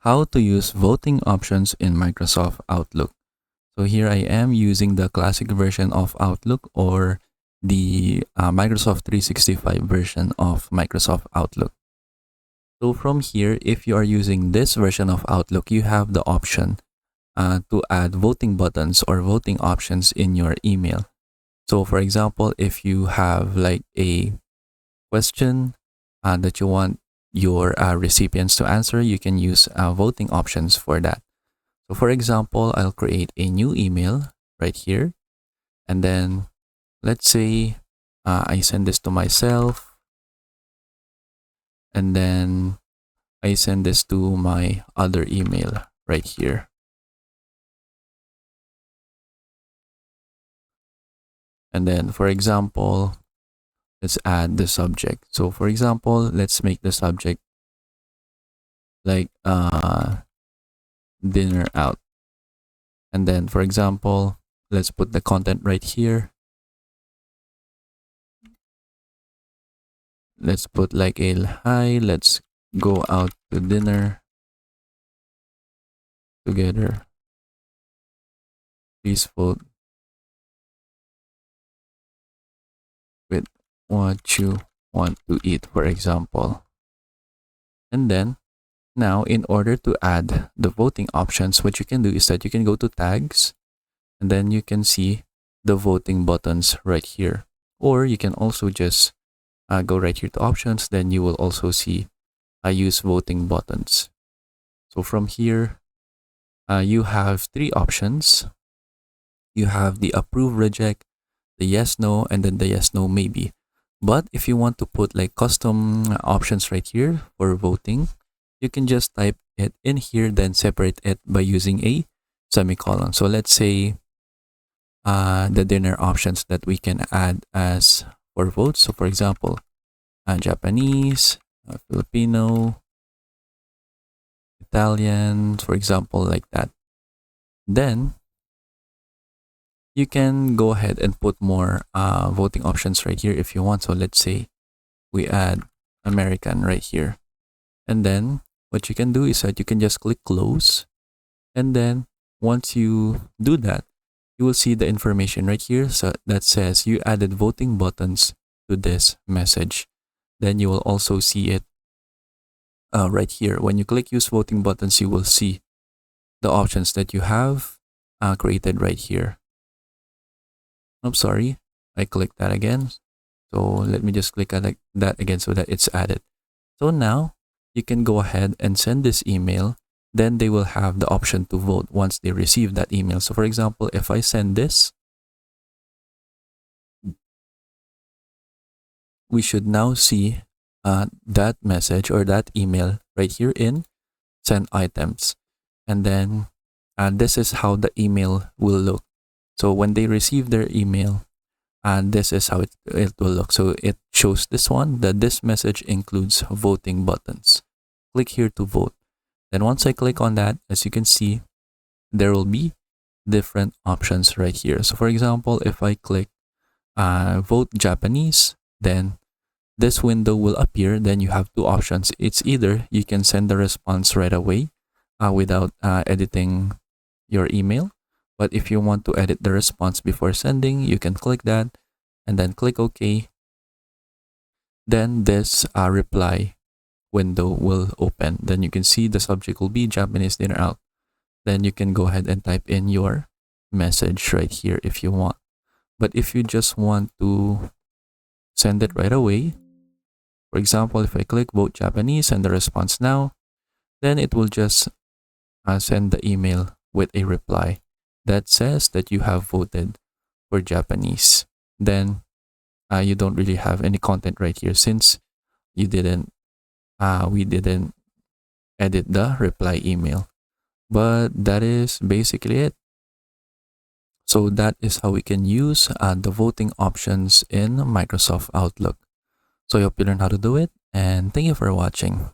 How to use voting options in Microsoft Outlook. So here I am using the classic version of Outlook, or the Microsoft 365 version of Microsoft Outlook. So from here, if you are using this version of Outlook, you have the option to add voting buttons or voting options in your email. So for example, if you have like a question that you want your recipients to answer, you can use voting options for that. So for example, I'll create a new email right here. And then let's say I send this to myself. And then I send this to my other email right here. And then for example, let's add the subject. So for example, let's make the subject like dinner out. And then for example, let's put the content right here. Let's put like a hi, let's go out to dinner together. Please vote with what you want to eat, for example. And then now, in order to add the voting options, what you can do is that you can go to tags, and then you can see the voting buttons right here. Or you can also just go right here to options, then you will also see use voting buttons. So from here, you have three options. You have the approve, reject, the yes, no, and then the yes, no, maybe. But if you want to put like custom options right here for voting, you can just type it in here, then separate it by using a semicolon. So let's say the dinner options that we can add as for votes. So for example, Japanese, Filipino, Italian, for example, like that. Then you can go ahead and put more voting options right here if you want. So let's say we add American right here. And then what you can do is that you can just click close. And then once you do that, you will see the information right here that says you added voting buttons to this message. Then you will also see it right here. When you click use voting buttons, you will see the options that you have created right here. I'm sorry, I clicked that again. So let me just click on that again so that it's added. So now you can go ahead and send this email. Then they will have the option to vote once they receive that email. So for example, if I send this, we should now see that message or that email right here in send items. And then this is how the email will look. So when they receive their email, this is how it will look. So it shows this one, that this message includes voting buttons. Click here to vote. Then once I click on that, as you can see, there will be different options right here. So for example, if I click vote Japanese, then this window will appear. Then you have two options. It's either you can send the response right away without editing your email. But if you want to edit the response before sending, you can click that and then click OK. Then this reply window will open. Then you can see the subject will be Japanese dinner out. Then you can go ahead and type in your message right here if you want. But if you just want to send it right away, for example, if I click vote Japanese and the response now, then it will just send the email with a reply that says that you have voted for Japanese. Then you don't really have any content right here since you didn't we didn't edit the reply email. But that is basically it. So that is how we can use the voting options in Microsoft Outlook. So I hope you learned how to do it, and thank you for watching.